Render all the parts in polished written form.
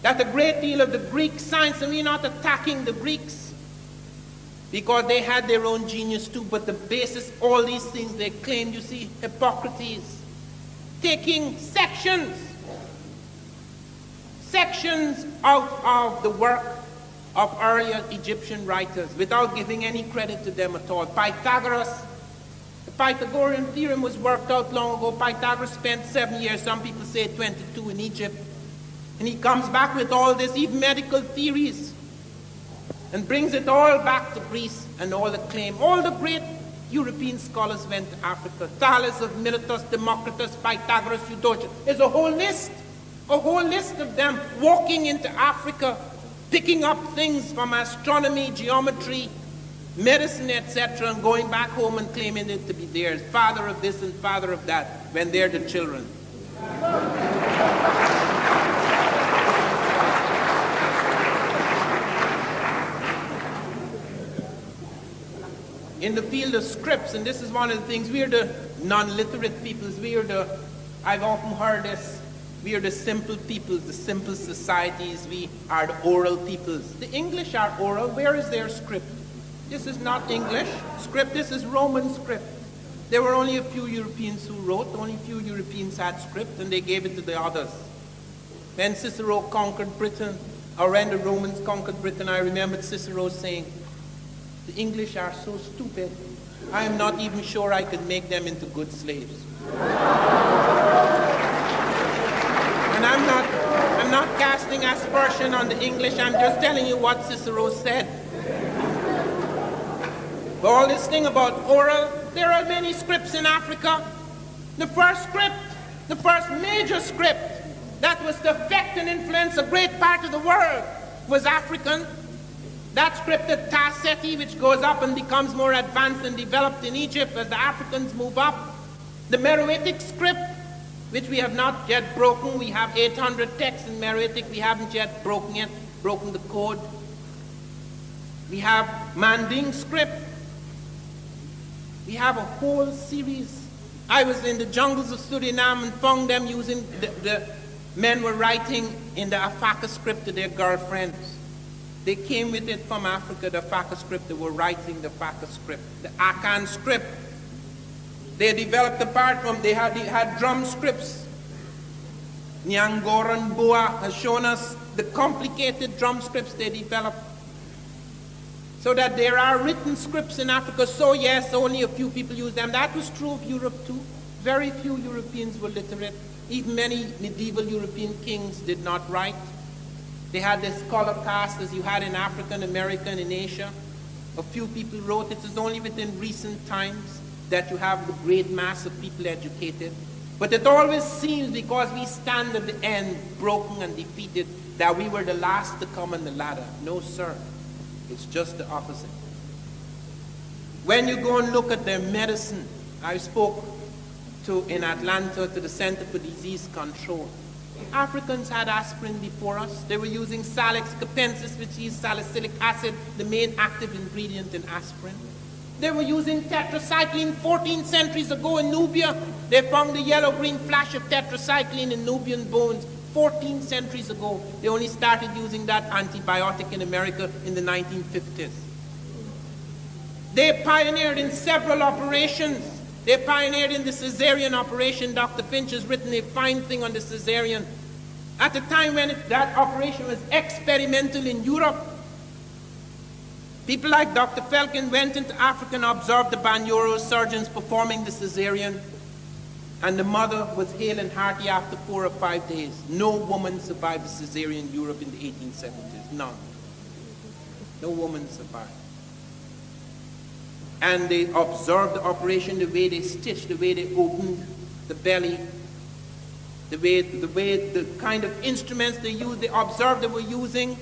That a great deal of the Greek science, and we're not attacking the Greeks, because they had their own genius too, but the basis, all these things they claimed, you see, Hippocrates, taking sections out of the work of earlier Egyptian writers without giving any credit to them at all. Pythagoras, the Pythagorean theorem was worked out long ago. Pythagoras spent 7 years, some people say 22, in Egypt. And he comes back with all this, even medical theories, and brings it all back to Greece and all the claim. All the great European scholars went to Africa. Thales of Miletus, Democritus, Pythagoras, Eudoxus. There's a whole list of them walking into Africa, picking up things from astronomy, geometry, medicine, etc., and going back home and claiming it to be theirs. Father of this and father of that, when they're the children. In the field of scripts, and this is one of the things, we are the non-literate peoples, I've often heard this, we are the simple peoples, the simple societies, we are the oral peoples. The English are oral. Where is their script? This is not English script, this is Roman script. There were only a few Europeans who wrote, only a few Europeans had script, and they gave it to the others. When Cicero conquered Britain, or when the Romans conquered Britain, I remembered Cicero saying, the English are so stupid, I am not even sure I could make them into good slaves. And I'm not casting aspersion on the English, I'm just telling you what Cicero said. But all this thing about oral, there are many scripts in Africa. The first script, the first major script that was to affect and influence a great part of the world was African. That script, the Tarseti, which goes up and becomes more advanced and developed in Egypt as the Africans move up. The Meroitic script, which we have not yet broken. We have 800 texts in Meroitic. We haven't yet broken the code. We have Manding script. We have a whole series. I was in the jungles of Suriname and found them using, the men were writing in the Afaka script to their girlfriends. They came with it from Africa, the Afaka script. They were writing the Afaka script. The Akan script. They developed apart from, they had drum scripts. Nyangoran Boa has shown us the complicated drum scripts they developed. So that there are written scripts in Africa. So yes, only a few people use them. That was true of Europe too. Very few Europeans were literate. Even many medieval European kings did not write. They had this scholar caste as you had in Africa and America and in Asia. A few people wrote. It is only within recent times that you have the great mass of people educated. But it always seems, because we stand at the end, broken and defeated, that we were the last to come on the ladder. No, sir. It's just the opposite. When you go and look at their medicine, I spoke in Atlanta to the Center for Disease Control. Africans had aspirin before us. They were using Salix capensis, which is salicylic acid, the main active ingredient in aspirin. They were using tetracycline 14 centuries ago in Nubia. They found the yellow-green flash of tetracycline in Nubian bones 14 centuries ago. They only started using that antibiotic in America in the 1950s. They pioneered in several operations. They pioneered in the cesarean operation. Dr. Finch has written a fine thing on the cesarean. At the time when that operation was experimental in Europe, people like Dr. Felkin went into Africa and observed the Banyoro surgeons performing the cesarean, and the mother was hale and hearty after 4 or 5 days. No woman survived the cesarean in Europe in the 1870s. None. No woman survived. And they observed the operation, the way they stitched, the way they opened the belly, the kind of instruments they used. They observed they were using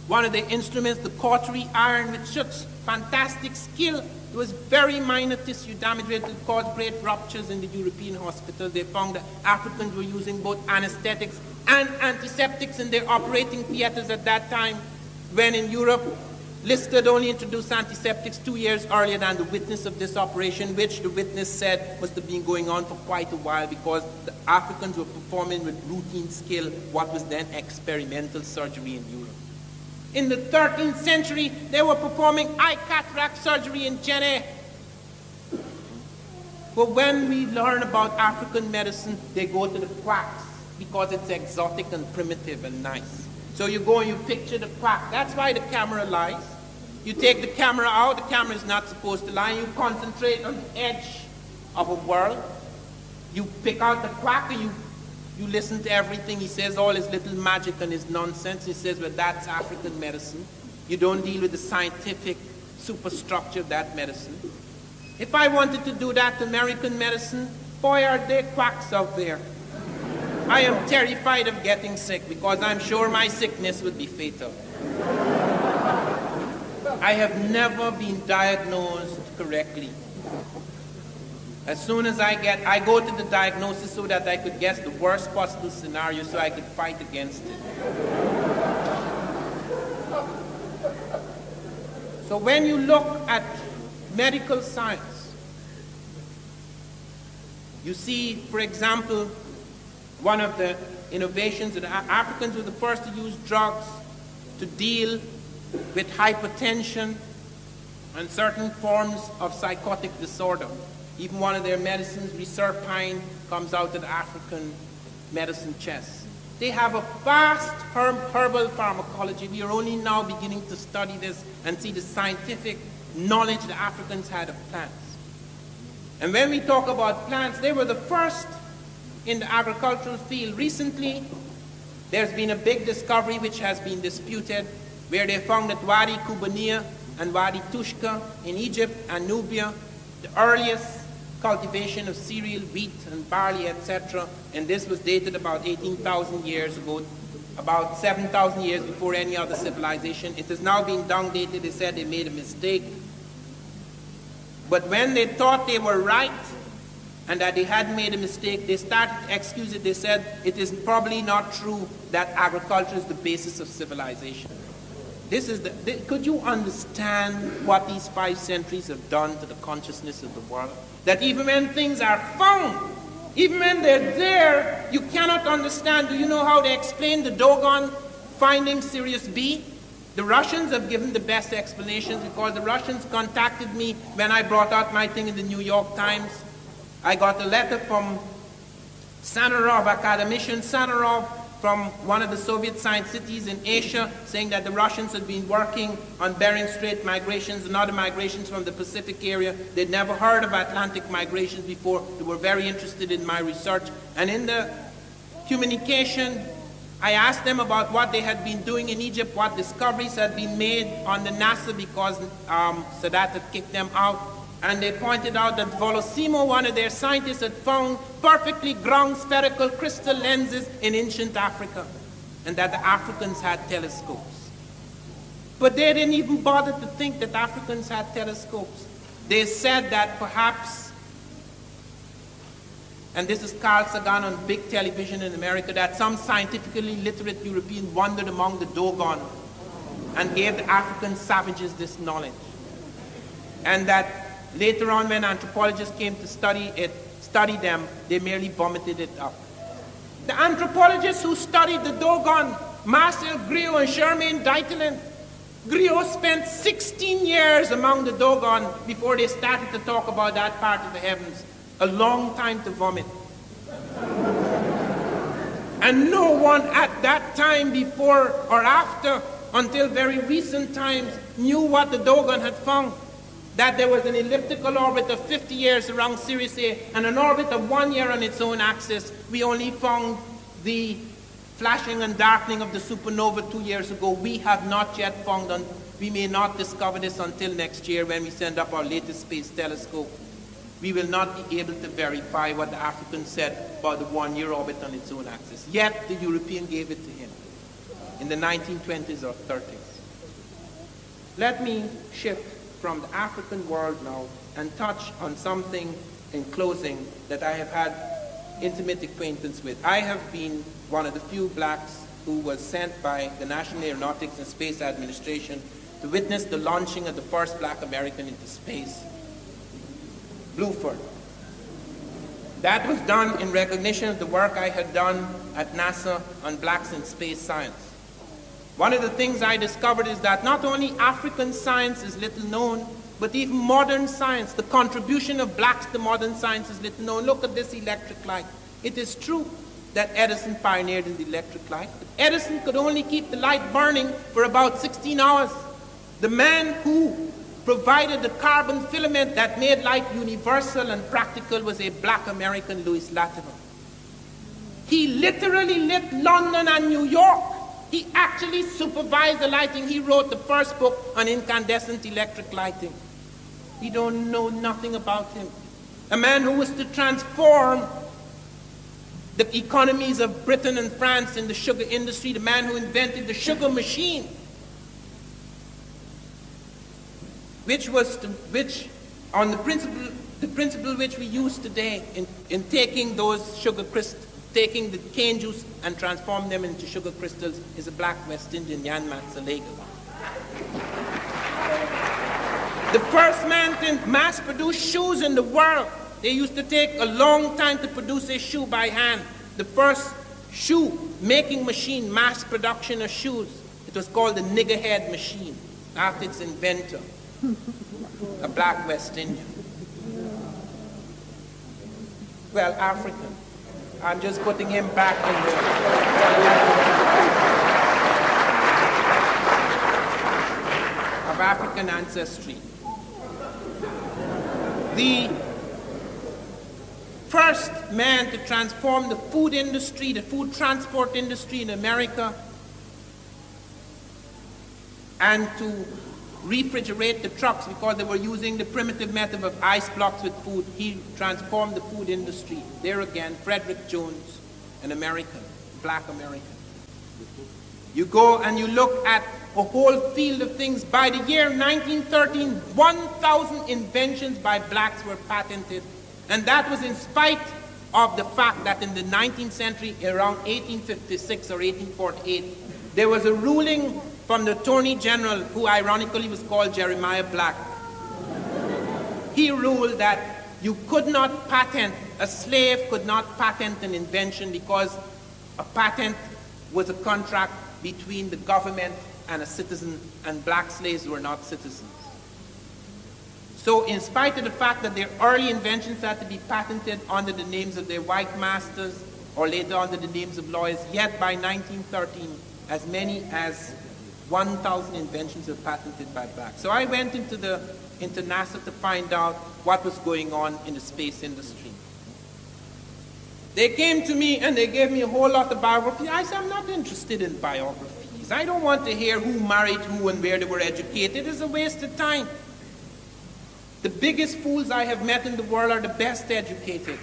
one of the instruments, the cautery iron, with such fantastic skill. It was very minor tissue damage. It caused great ruptures in the European hospitals. They found that Africans were using both anesthetics and antiseptics in their operating theaters at that time, when in Europe, Lister only introduced antiseptics 2 years earlier than the witness of this operation, which the witness said must have been going on for quite a while because the Africans were performing with routine skill what was then experimental surgery in Europe. In the 13th century, they were performing eye cataract surgery in Guinea. But when we learn about African medicine, they go to the quacks because it's exotic and primitive and nice. So you go and you picture the quack. That's why the camera lies. You take the camera out, the camera is not supposed to lie. You concentrate on the edge of a world. You pick out the quack and you listen to everything he says, all his little magic and his nonsense. He says, well, that's African medicine. You don't deal with the scientific superstructure of that medicine. If I wanted to do that to American medicine, boy, are there quacks out there. I am terrified of getting sick because I'm sure my sickness would be fatal. I have never been diagnosed correctly. As soon as I go to the diagnosis so that I could guess the worst possible scenario so I could fight against it. So when you look at medical science, you see, for example, one of the innovations that Africans were the first to use drugs to deal with hypertension and certain forms of psychotic disorder. Even one of their medicines, reserpine, comes out of the African medicine chest. They have a vast herbal pharmacology. We are only now beginning to study this and see the scientific knowledge the Africans had of plants. And when we talk about plants, they were the first in the agricultural field. Recently, there's been a big discovery which has been disputed, where they found that Wadi Kubania and Wadi Tushka in Egypt and Nubia, the earliest cultivation of cereal, wheat, and barley, etc., and this was dated about 18,000 years ago, about 7,000 years before any other civilization. It has now been down-dated. They said they made a mistake. But when they thought they were right, and that they had made a mistake, they started to excuse it. They said it is probably not true that agriculture is the basis of civilization. Could you understand what these 5 centuries have done to the consciousness of the world? That even when things are found, even when they're there, you cannot understand. Do you know how they explain the Dogon finding Sirius B? The Russians have given the best explanations because the Russians contacted me when I brought out my thing in the New York Times. I got a letter from Sanarov, academician Sanarov, from one of the Soviet signed cities in Asia, saying that the Russians had been working on Bering Strait migrations and other migrations from the Pacific area. They'd never heard of Atlantic migrations before. They were very interested in my research. And in the communication, I asked them about what they had been doing in Egypt, what discoveries had been made on the NASA because Sadat had kicked them out. And they pointed out that Volosimo, one of their scientists, had found perfectly ground spherical crystal lenses in ancient Africa, and that the Africans had telescopes. But they didn't even bother to think that Africans had telescopes. They said that perhaps, and this is Carl Sagan on big television in America, that some scientifically literate European wandered among the Dogon and gave the African savages this knowledge. And that later on, when anthropologists came to study them, they merely vomited it up. The anthropologists who studied the Dogon, Marcel Griot and Germain Dietelin, Griot spent 16 years among the Dogon before they started to talk about that part of the heavens. A long time to vomit. And no one at that time, before or after, until very recent times, knew what the Dogon had found. That there was an elliptical orbit of 50 years around Sirius A and an orbit of 1 year on its own axis. We only found the flashing and darkening of the supernova 2 years ago. We have not yet found, we may not discover this until next year when we send up our latest space telescope. We will not be able to verify what the African said about the 1 year orbit on its own axis. Yet the European gave it to him in the 1920s or 30s. Let me shift from the African world now and touch on something in closing that I have had intimate acquaintance with. I have been one of the few blacks who was sent by the National Aeronautics and Space Administration to witness the launching of the first black American into space, Bluford. That was done in recognition of the work I had done at NASA on blacks in space science. One of the things I discovered is that not only African science is little known, but even modern science, the contribution of blacks to modern science is little known. Look at this electric light. It is true that Edison pioneered in the electric light, but Edison could only keep the light burning for about 16 hours. The man who provided the carbon filament that made light universal and practical was a black American, Louis Latimer. He literally lit London and New York. He actually supervised the lighting. He wrote the first book on incandescent electric lighting. We don't know nothing about him. A man who was to transform the economies of Britain and France in the sugar industry, the man who invented the sugar machine, which on the principle which we use today in taking those sugar crystals, taking the cane juice and transform them into sugar crystals, is a black West Indian, Jan Matsalaga. The first man to mass produce shoes in the world. They used to take a long time to produce a shoe by hand. The first shoe making machine, mass production of shoes, it was called the niggerhead machine, after its inventor, a black West Indian. Well, African. I'm just putting him back in there. Of African ancestry. The first man to transform the food industry, the food transport industry in America, and to refrigerate the trucks because they were using the primitive method of ice blocks with food. He transformed the food industry. There again, Frederick Jones, an American, black American. You go and you look at a whole field of things. By the year 1913, 1,000 inventions by blacks were patented. And that was in spite of the fact that in the 19th century, around 1856 or 1848, there was a ruling from the Attorney General, who ironically was called Jeremiah Black. He ruled that you could not patent, a slave could not patent an invention because a patent was a contract between the government and a citizen, and black slaves were not citizens. So in spite of the fact that their early inventions had to be patented under the names of their white masters or later under the names of lawyers, yet by 1913, as many as 1,000 inventions were patented by blacks. So I went into NASA to find out what was going on in the space industry. They came to me and they gave me a whole lot of biographies. I said, I'm not interested in biographies. I don't want to hear who married who and where they were educated. It's a waste of time. The biggest fools I have met in the world are the best educated.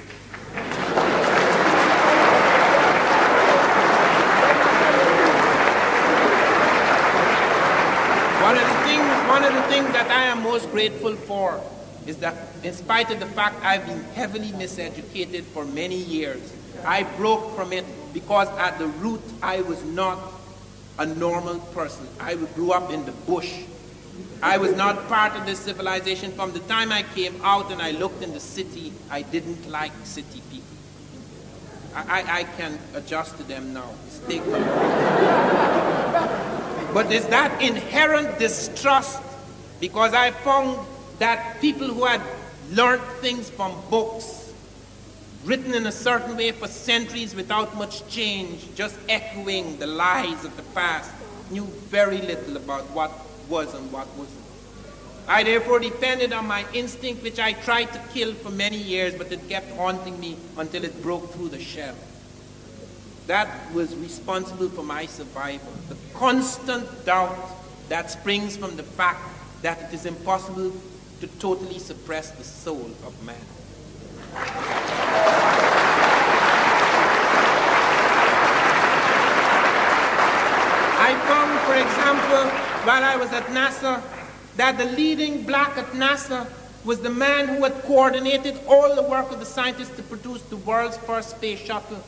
One of the things that I am most grateful for is that in spite of the fact I've been heavily miseducated for many years, I broke from it because at the root I was not a normal person. I grew up in the bush. I was not part of this civilization. From the time I came out and I looked in the city, I didn't like city people. I can adjust to them now. But there's that inherent distrust, because I found that people who had learned things from books, written in a certain way for centuries without much change, just echoing the lies of the past, knew very little about what was and what wasn't. I therefore depended on my instinct, which I tried to kill for many years, but it kept haunting me until it broke through the shell. That was responsible for my survival. The constant doubt that springs from the fact that it is impossible to totally suppress the soul of man. I found, for example, while I was at NASA, that the leading black at NASA was the man who had coordinated all the work of the scientists to produce the world's first space shuttle.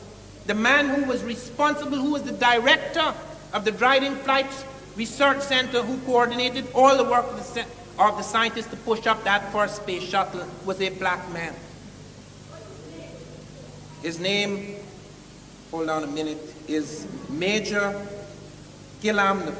The man who was responsible, who was the director of the Dryden Flight research center who coordinated all the work of the scientists to push up that first space shuttle was a black man. His name, hold on a minute, is Major Gillam.